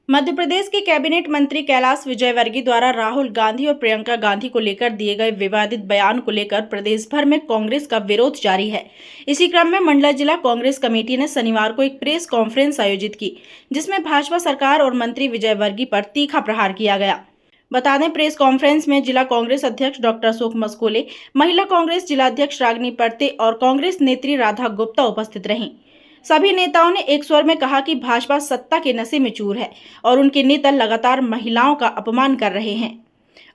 मध्य प्रदेश के कैबिनेट मंत्री कैलाश विजयवर्गीय द्वारा राहुल गांधी और प्रियंका गांधी को लेकर दिए गए विवादित बयान को लेकर प्रदेश भर में कांग्रेस का विरोध जारी है। इसी क्रम में मंडला जिला कांग्रेस कमेटी ने शनिवार को एक प्रेस कॉन्फ्रेंस आयोजित की, जिसमें भाजपा सरकार और मंत्री विजयवर्गीय पर तीखा प्रहार किया गया। बता दें, प्रेस कॉन्फ्रेंस में जिला कांग्रेस अध्यक्ष डॉक्टर अशोक मस्कोले, महिला कांग्रेस जिलाध्यक्ष रागिनी पर्ते और कांग्रेस नेत्री राधा गुप्ता उपस्थित रहीं। सभी नेताओं ने एक स्वर में कहा कि भाजपा सत्ता के नशे में चूर है और उनके नेता लगातार महिलाओं का अपमान कर रहे हैं।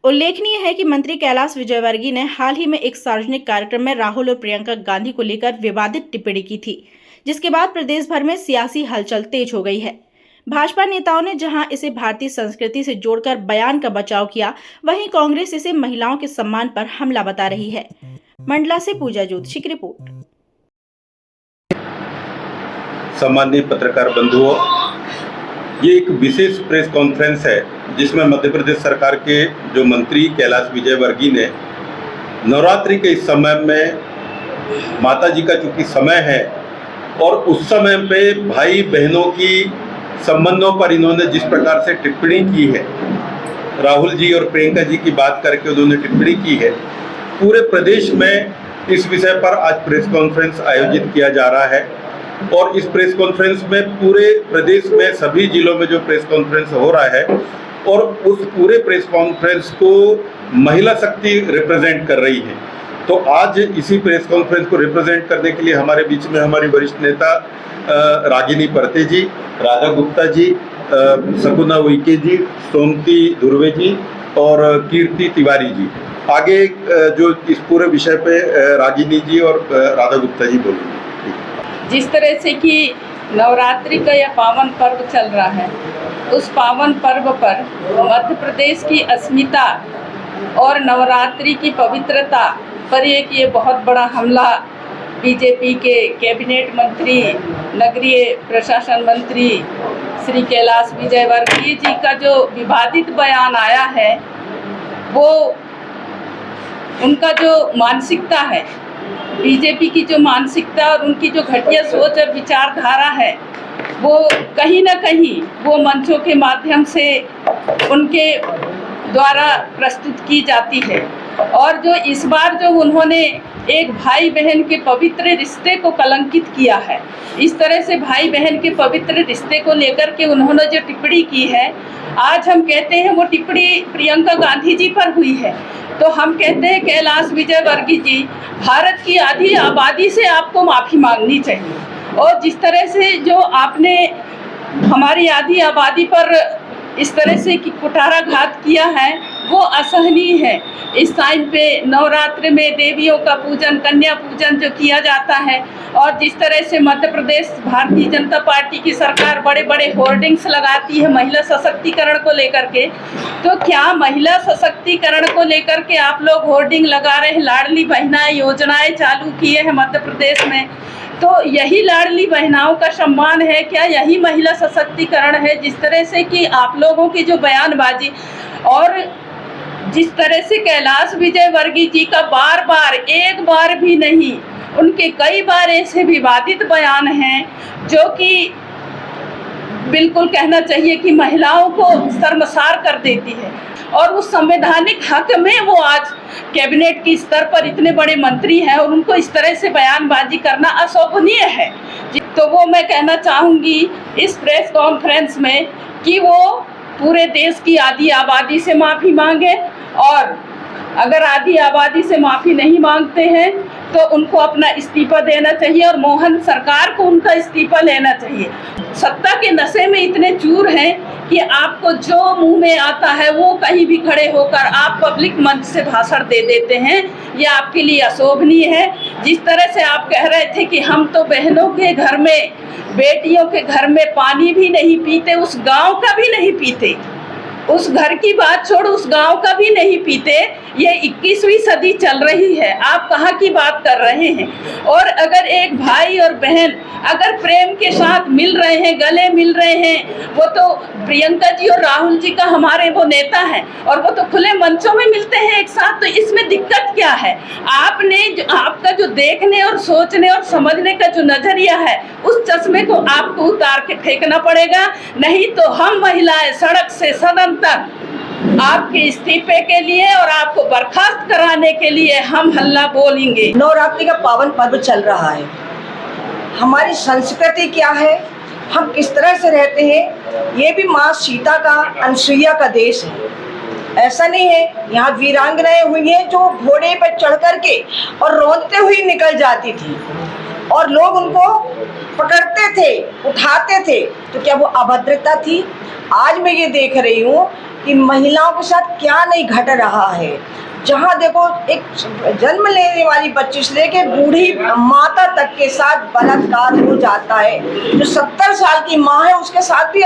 उल्लेखनीय है कि मंत्री कैलाश विजयवर्गीय ने हाल ही में एक सार्वजनिक कार्यक्रम में राहुल और प्रियंका गांधी को लेकर विवादित टिप्पणी की थी, जिसके बाद प्रदेश भर में सियासी हलचल तेज हो गई है। भाजपा नेताओं ने जहां इसे भारतीय संस्कृति से जोड़कर बयान का बचाव किया, वहीं कांग्रेस इसे महिलाओं के सम्मान पर हमला बता रही है। मंडला से पूजा ज्योतिषी की रिपोर्ट। सामान्य पत्रकार बंधुओं, ये एक विशेष प्रेस कॉन्फ्रेंस है जिसमें मध्य प्रदेश सरकार के जो मंत्री कैलाश विजयवर्गीय ने नवरात्रि के इस समय में माता जी का चूंकि समय है और उस समय पे भाई बहनों की संबंधों पर इन्होंने जिस प्रकार से टिप्पणी की है, राहुल जी और प्रियंका जी की बात करके उन्होंने टिप्पणी की है, पूरे प्रदेश में इस विषय पर आज प्रेस कॉन्फ्रेंस आयोजित किया जा रहा है। और इस प्रेस कॉन्फ्रेंस में पूरे प्रदेश में सभी जिलों में जो प्रेस कॉन्फ्रेंस हो रहा है और उस पूरे प्रेस कॉन्फ्रेंस को महिला शक्ति रिप्रेजेंट कर रही है। तो आज इसी प्रेस कॉन्फ्रेंस को रिप्रेजेंट करने के लिए हमारे बीच में हमारी वरिष्ठ नेता रागिनी पर्ते जी, राधा गुप्ता जी, शकुना उइके जी, सोमती धुर्वे जी और कीर्ति तिवारी जी। आगे जो इस पूरे विषय पे रागिनी जी और राधा गुप्ता जी बोलेंगे। जिस तरह से कि नवरात्रि का यह पावन पर्व चल रहा है, उस पावन पर्व पर मध्य प्रदेश की अस्मिता और नवरात्रि की पवित्रता पर ये बहुत बड़ा हमला बीजेपी के कैबिनेट मंत्री, नगरीय प्रशासन मंत्री श्री कैलाश विजयवर्गीय जी का जो विवादित बयान आया है, वो उनका जो मानसिकता है, बीजेपी की जो मानसिकता और उनकी जो घटिया सोच और विचारधारा है, वो कहीं ना कहीं वो मंचों के माध्यम से उनके द्वारा प्रस्तुत की जाती है। और जो इस बार जो उन्होंने एक भाई बहन के पवित्र रिश्ते को कलंकित किया है, इस तरह से भाई बहन के पवित्र रिश्ते को लेकर के उन्होंने जो टिप्पणी की है, आज हम कहते हैं वो टिप्पणी प्रियंका गांधी जी पर हुई है। तो हम कहते हैं कैलाश विजयवर्गीय जी, भारत की आधी आबादी से आपको माफ़ी मांगनी चाहिए। और जिस तरह से जो आपने हमारी आधी आबादी पर इस तरह से कि कुठाराघात किया है, वो असहनीय है। इस टाइम पे नवरात्र में देवियों का पूजन, कन्या पूजन जो किया जाता है, और जिस तरह से मध्य प्रदेश भारतीय जनता पार्टी की सरकार बड़े बड़े होर्डिंग्स लगाती है महिला सशक्तिकरण को लेकर के, तो क्या महिला सशक्तिकरण को लेकर के आप लोग होर्डिंग लगा रहे हैं? लाडली बहना योजनाएं चालू किए हैं मध्य प्रदेश में, तो यही लाडली बहनाओं का सम्मान है क्या? यही महिला सशक्तिकरण है? जिस तरह से कि आप लोगों की जो बयानबाजी और जिस तरह से कैलाश विजयवर्गीय जी का बार बार, एक बार भी नहीं, उनके कई बार ऐसे विवादित बयान हैं जो कि बिल्कुल कहना चाहिए कि महिलाओं को शर्मसार कर देती है। और उस संवैधानिक हक में वो आज कैबिनेट की स्तर पर इतने बड़े मंत्री हैं और उनको इस तरह से बयानबाजी करना अशोभनीय है। तो वो मैं कहना चाहूँगी इस प्रेस कॉन्फ्रेंस में कि वो पूरे देश की आधी आबादी से माफ़ी मांगे, और अगर आधी आबादी से माफ़ी नहीं मांगते हैं तो उनको अपना इस्तीफा देना चाहिए और मोहन सरकार को उनका इस्तीफा लेना चाहिए। सत्ता के नशे में इतने चूर हैं कि आपको जो मुंह में आता है वो कहीं भी खड़े होकर आप पब्लिक मंच से भाषण दे देते हैं। ये आपके लिए अशोभनीय है। जिस तरह से आप कह रहे थे कि हम तो बहनों के घर में, बेटियों के घर में पानी भी नहीं पीते, उस गांव का भी नहीं पीते, उस घर की बात छोड़ उस गांव का भी नहीं पीते। ये 21वीं सदी चल रही है, आप कहाँ की बात कर रहे हैं। और अगर एक भाई और बहन अगर प्रेम के साथ मिल रहे हैं, गले मिल रहे हैं, वो तो प्रियंका जी और राहुल जी का हमारे वो नेता है और वो तो खुले मंचों में मिलते हैं एक साथ, तो इसमें दिक्कत क्या है। आपका जो देखने और सोचने और समझने का जो नजरिया है, उस चश्मे को आपको उतार के फेंकना पड़ेगा, नहीं तो हम महिलाएं सड़क से सदन तक आपके इस्तीफे के लिए और आपको बर्खास्त कराने के लिए हम हल्ला बोलेंगे। नवरात्रि का पावन पर्व चल रहा है। हमारी संस्कृति क्या है, हम किस तरह से रहते हैं, ये भी माँ सीता का, अनसुईया का देश है। ऐसा नहीं है, यहाँ वीरांगनाएं हुई हैं जो घोड़े पर चढ़ करके और रोंदते हुए निकल जाती थी और लोग उनको पकड़ते थे, उठाते थे, तो क्या वो अभद्रता थी। आज मैं ये देख रही हूँ कि महिलाओं के साथ क्या नहीं घट रहा है। जहाँ देखो एक जन्म लेने वाली बच्ची से लेके बूढ़ी माता तक के साथ बलात्कार हो जाता है। जो 70 साल की माँ है उसके साथ भी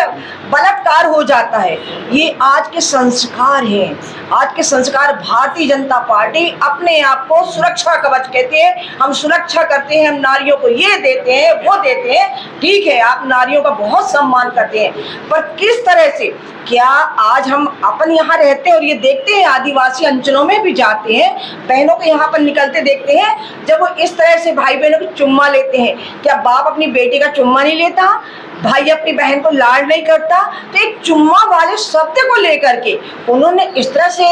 बलात्कार हो जाता है। ये आज के संस्कार हैं, आज के संस्कार। भारतीय जनता पार्टी अपने आप को सुरक्षा कवच कहते हैं, हम सुरक्षा करते हैं, हम नारियों को ये देते हैं वो देते हैं। ठीक है, आप नारियों का बहुत सम्मान करते हैं, पर किस तरह से, क्या आज हम अपन यहाँ रहते हैं और ये देखते हैं, आदिवासी अंचलों में भी जाते हैं, बहनों को यहाँ पर निकलते देखते हैं, जब वो इस तरह से भाई बहनों को चुम्मा लेते हैं। क्या बाप अपनी बेटी का चुम्मा नहीं लेता, भाई अपनी बहन को लाड नहीं करता। तो एक चुम्मा वाले शब्द को लेकर के उन्होंने इस तरह से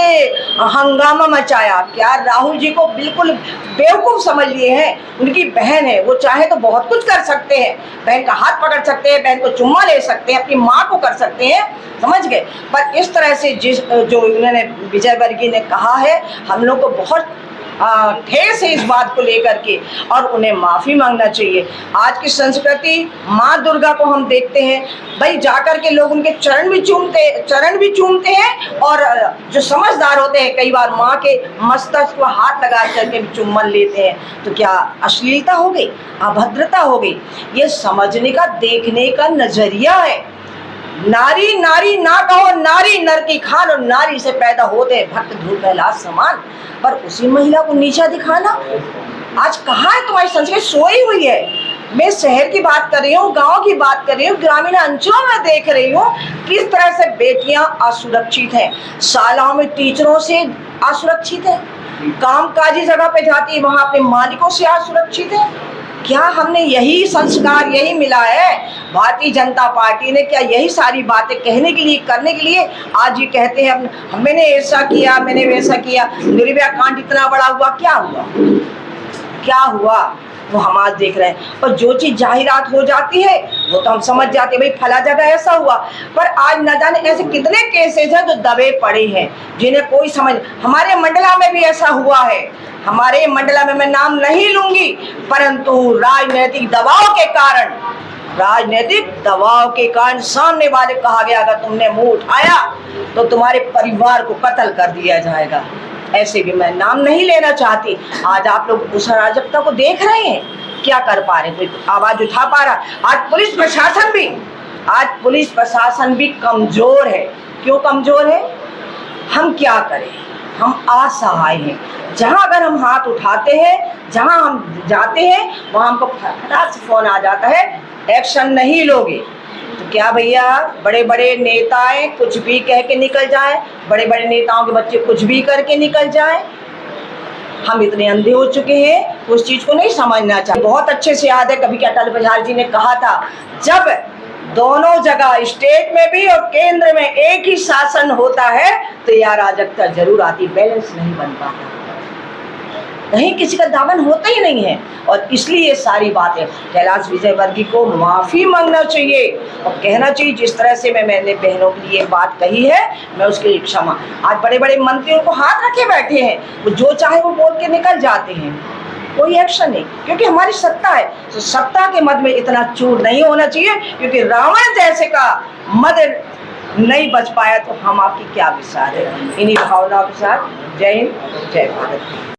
हंगामा मचाया। क्या राहुल जी को बिल्कुल बेवकूफ़ समझ लिए हैं। उनकी बहन है, वो चाहे तो बहुत कुछ कर सकते हैं, बहन का हाथ पकड़ सकते हैं, बहन को चुम्मा ले सकते हैं, अपनी माँ को कर सकते हैं, समझ गए। पर इस तरह से जो उन्होंने विजयवर्गीय ने कहा है, हम लोग को बहुत ठेस है इस बात को लेकर के और उन्हें माफ़ी मांगना चाहिए। आज की संस्कृति, माँ दुर्गा को हम देखते हैं भाई, जाकर के लोग उनके चरण भी चूमते हैं और जो समझदार होते हैं कई बार माँ के मस्तक को हाथ लगा करके भी चुम्बन लेते हैं। तो क्या अश्लीलता हो गई, अभद्रता हो गई। ये समझने का, देखने का नजरिया है। नारी नारी ना कहो, नारी नर की खान, और नारी से पैदा होते हैं भक्त ध्रुव कैलाश समान, पर उसी महिला को नीचा दिखाना। आज कहाँ है तुम्हारी संस्कृति, सोई हुई है। मैं शहर की बात कर रही हूँ, गांव की बात कर रही हूँ, ग्रामीण अंचलों में देख रही हूँ किस तरह से बेटियां असुरक्षित हैं, शालाओं में टीचरों से असुरक्षित है, कामकाजी जगह पे जाती है वहां अपने मालिकों से असुरक्षित है। क्या हमने यही संस्कार, यही मिला है भारतीय जनता पार्टी ने? क्या यही सारी बातें कहने के लिए, करने के लिए आज ये कहते हैं मैंने ऐसा किया, मैंने वैसा किया, निर्भया कांड इतना बड़ा हुआ, क्या हुआ, क्या हुआ, वो हम आज देख रहे हैं। और जो चीज़ जाहिरात हो जाती है वो तो हम समझ जाते हैं भाई फला जगह ऐसा हुआ, पर आज न जाने ऐसे कितने केसेज हैं जो दबे पड़े हैं जिन्हें कोई समझ। हमारे मंडला में भी ऐसा हुआ है, हमारे मंडला में मैं नाम नहीं लूंगी, परंतु राजनीतिक दबाव के कारण सामने वाले कहा गया अगर तुमने मुंह उठाया तो तुम्हारे परिवार को कत्ल कर दिया जाएगा। ऐसे भी मैं नाम नहीं लेना चाहती। आज आप लोग उस अराजकता को देख रहे हैं, क्या कर पा रहे, कोई आवाज उठा पा रहा? आज पुलिस प्रशासन भी कमजोर है। क्यों कमजोर है? हम क्या करें, हम असहाय हैं। जहाँ अगर हम हाथ उठाते हैं, जहाँ हम जाते हैं, वहाँ हमको फटाक से फोन आ जाता है, एक्शन नहीं लोगे तो क्या भैया, बड़े बड़े नेताएं कुछ भी कह के निकल जाए, बड़े बड़े नेताओं के बच्चे कुछ भी करके निकल जाए। हम इतने अंधे हो चुके हैं, उस चीज को नहीं समझना चाहिए। बहुत अच्छे से याद है कभी क्या अटल बिहारी जी ने कहा था, जब दोनों जगह स्टेट में भी और केंद्र में एक ही शासन होता है तो यह अराजकता जरूर आती, बैलेंस नहीं बन पाता, कहीं किसी का दामन होता ही नहीं है। और इसलिए सारी बातें कैलाश विजयवर्गीय को माफ़ी मांगना चाहिए और कहना चाहिए जिस तरह से मैंने बहनों के लिए बात कही है, मैं उसके लिए क्षमा। आज बड़े बड़े मंत्रियों को हाथ रखे बैठे हैं, वो जो चाहे वो बोल के निकल जाते हैं, कोई एक्शन नहीं, क्योंकि हमारी सत्ता है। तो सत्ता के मद में इतना चूर नहीं होना चाहिए, क्योंकि रावण जैसे का मद नहीं बच पाया तो हम आपकी क्या विचार है। इन्हीं भावनाओं के साथ जय हिंद, जय भारत।